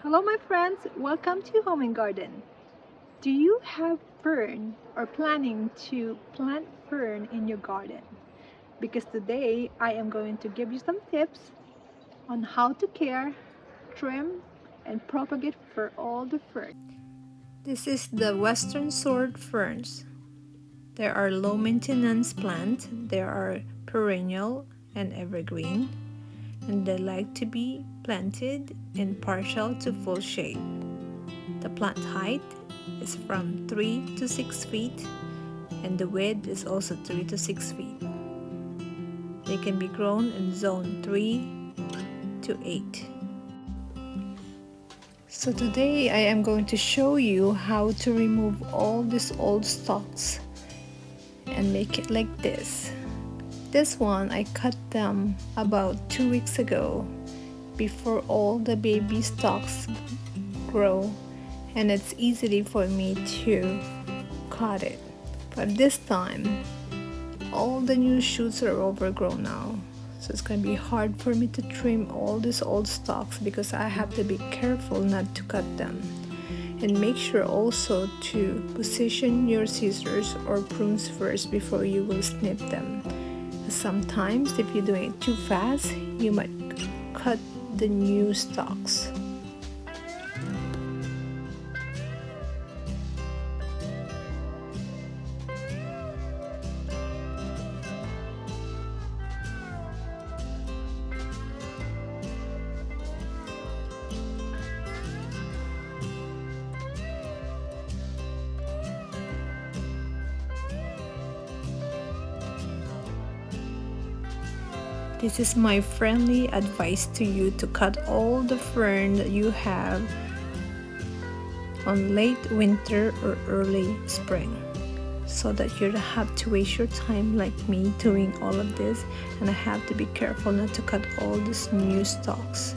Hello my friends, welcome to Home and Garden. Do you have fern or planning to plant fern in your garden? Because today I am going to give you some tips on how to care, trim, and propagate for all the fern. This is the Western Sword Ferns. There are low maintenance plants, there are perennial and evergreen, and they like to be planted in partial to full shade. The plant height is from 3 to 6 feet and the width is also 3 to 6 feet. They can be grown in zone 3 to 8. So today I am going to show you how to remove all these old stalks and make it like this. This one I cut them about 2 weeks ago before all the baby stalks grow, and it's easy for me to cut it. But this time all the new shoots are overgrown now, so it's going to be hard for me to trim all these old stalks because I have to be careful not to cut them. And make sure also to position your scissors or prunes first before you will snip them. Sometimes if you're doing it too fast, you might cut the new stalks. This is my friendly advice to you to cut all the fern that you have on late winter or early spring, so that you don't have to waste your time like me doing all of this, and I have to be careful not to cut all these new stalks.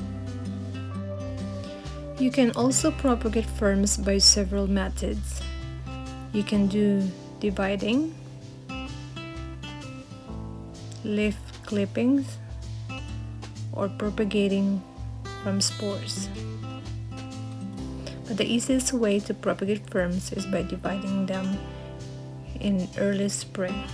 You can also propagate ferns by several methods. You can do dividing, leaf clippings, or propagating from spores. But the easiest way to propagate ferns is by dividing them in early spring.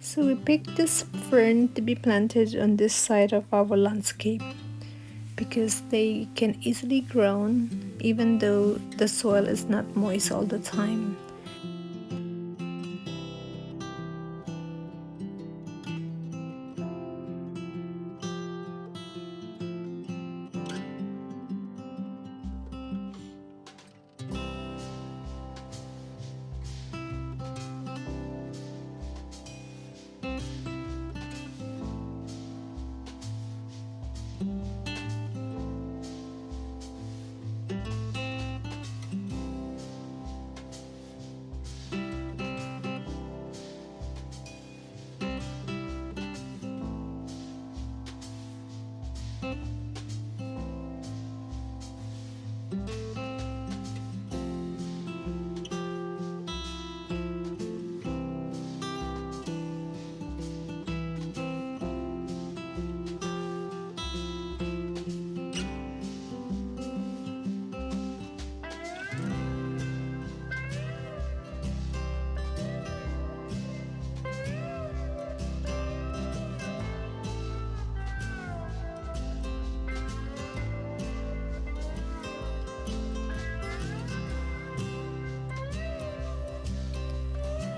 So we picked this fern to be planted on this side of our landscape because they can easily grow even though the soil is not moist all the time.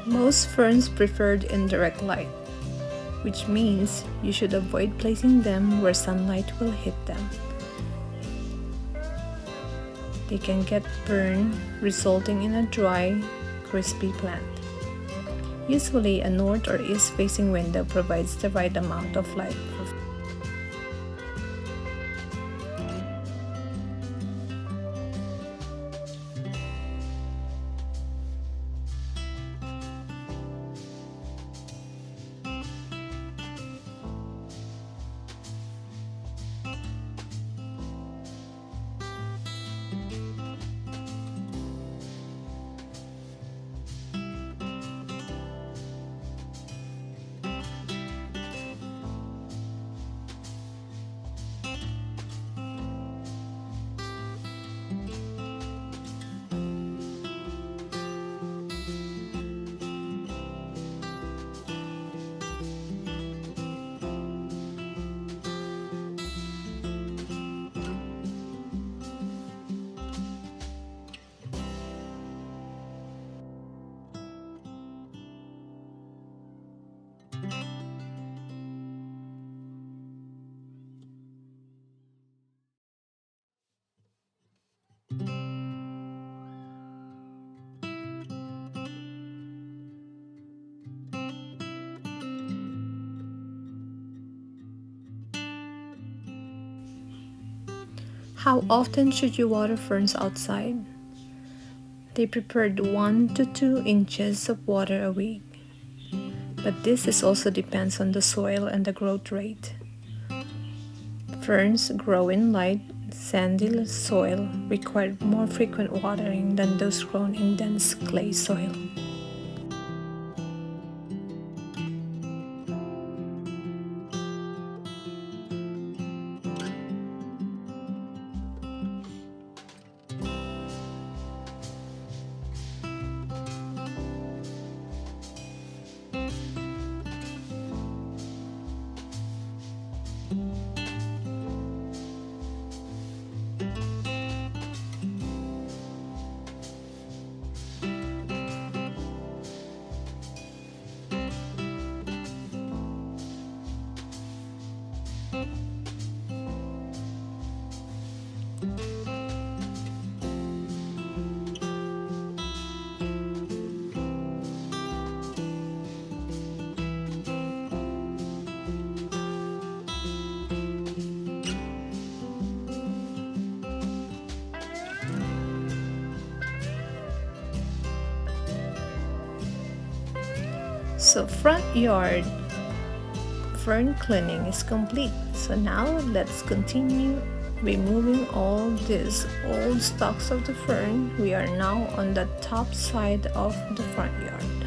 Most ferns prefer indirect light, which means you should avoid placing them where sunlight will hit them. They can get burned, resulting in a dry, crispy plant. Usually, a north or east facing window provides the right amount of light for How often should you water ferns outside? They preferred 1 to 2 inches of water a week, but this also depends on the soil and the growth rate. Ferns grow in light, sandy soil require more frequent watering than those grown in dense clay soil. So front yard fern cleaning is complete. So now let's continue removing all these old stalks of the fern. We are now on the top side of the front yard.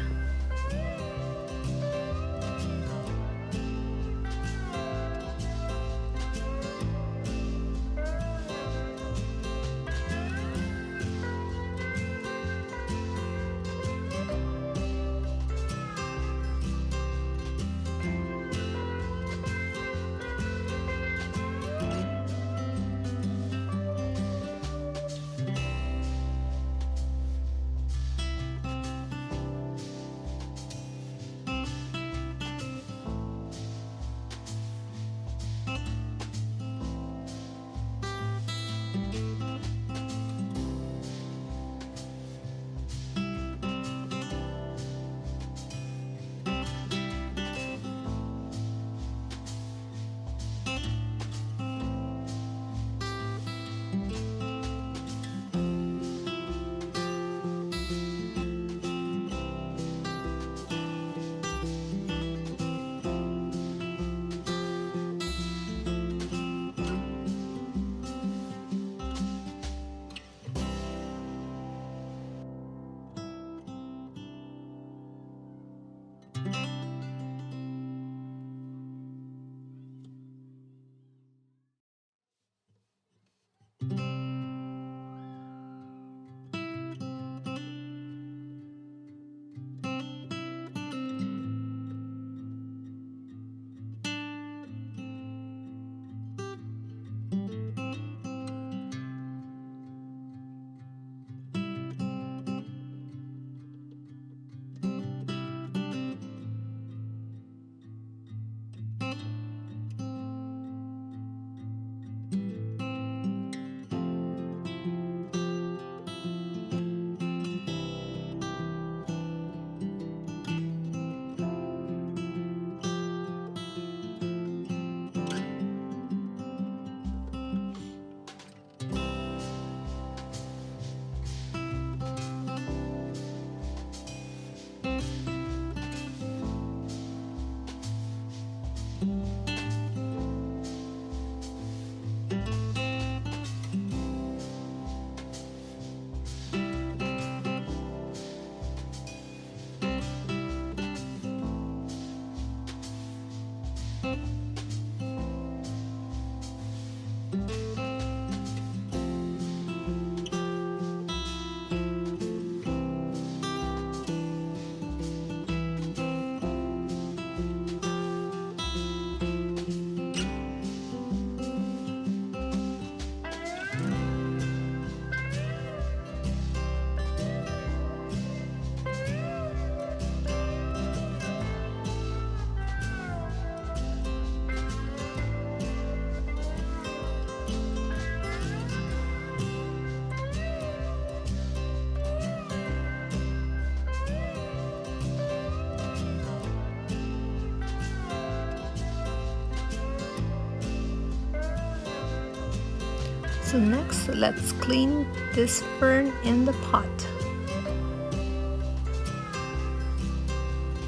So next, let's clean this fern in the pot.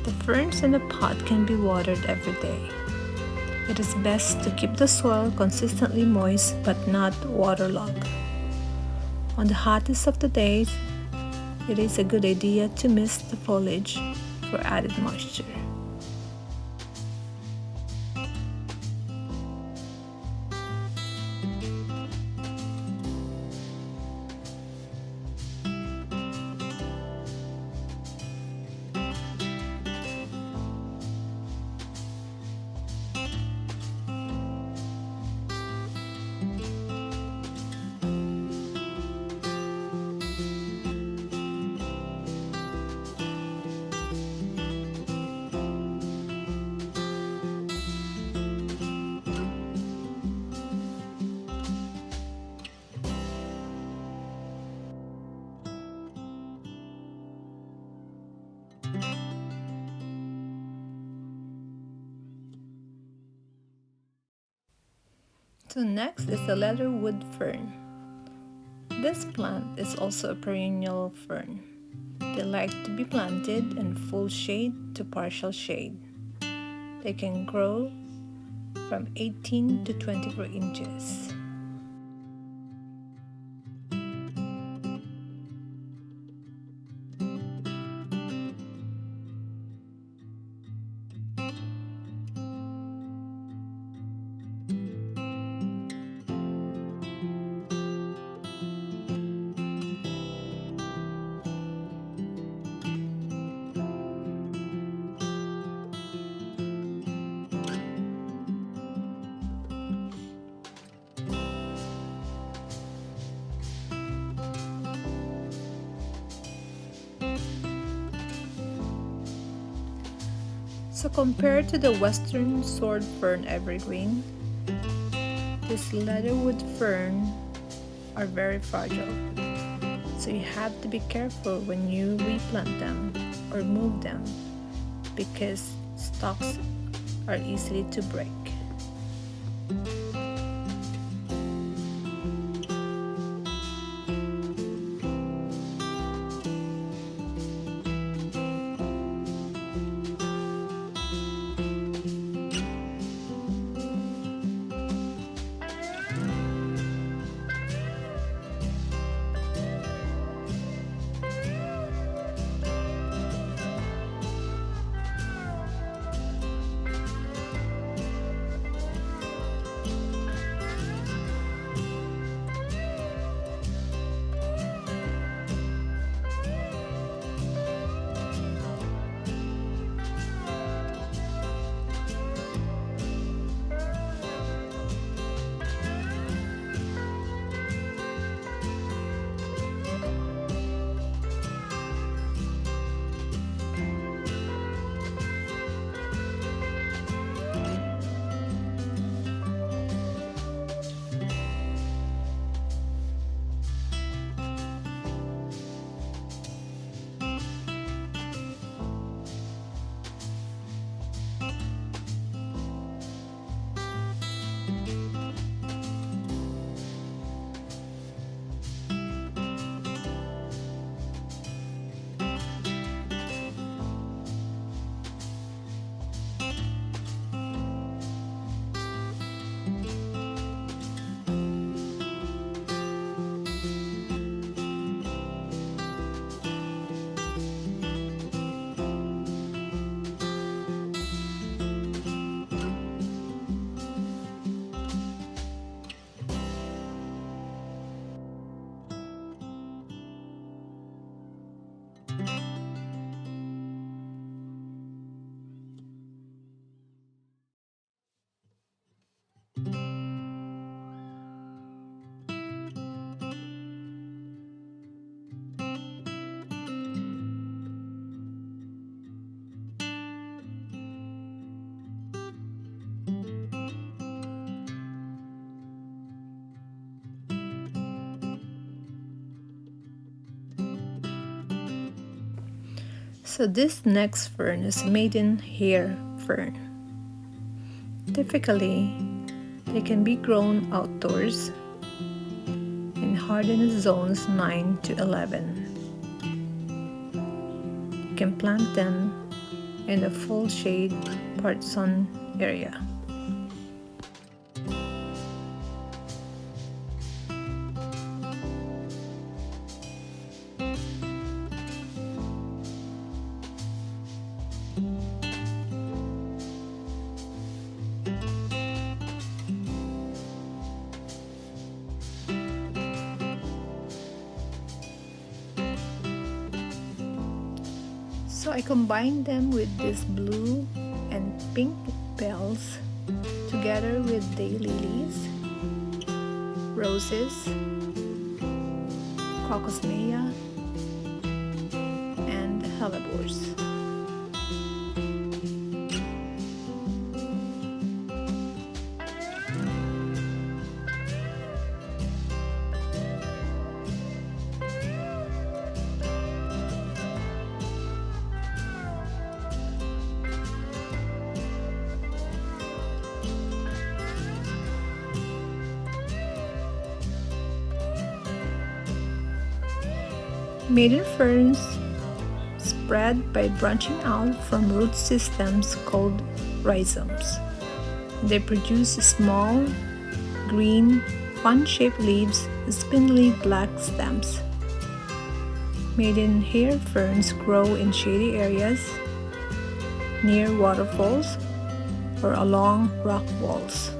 The ferns in the pot can be watered every day. It is best to keep the soil consistently moist but not waterlogged. On the hottest of the days, it is a good idea to mist the foliage for added moisture. So next is the leatherwood fern. This plant is also a perennial fern. They like to be planted in full shade to partial shade. They can grow from 18 to 24 inches. So compared to the western sword fern evergreen, this leatherwood fern are very fragile. So you have to be careful when you replant them or move them because stalks are easily to break. So this next fern is Maidenhair fern. Typically, they can be grown outdoors hardiness zones 9 to 11. You can plant them in the full shade, part sun area. So I combined them with these blue and pink bells together with daylilies, roses, crocosmea, and hellebores. Maiden ferns spread by branching out from root systems called rhizomes. They produce small, green, fan-shaped leaves with spindly black stems. Maidenhair ferns grow in shady areas, near waterfalls, or along rock walls.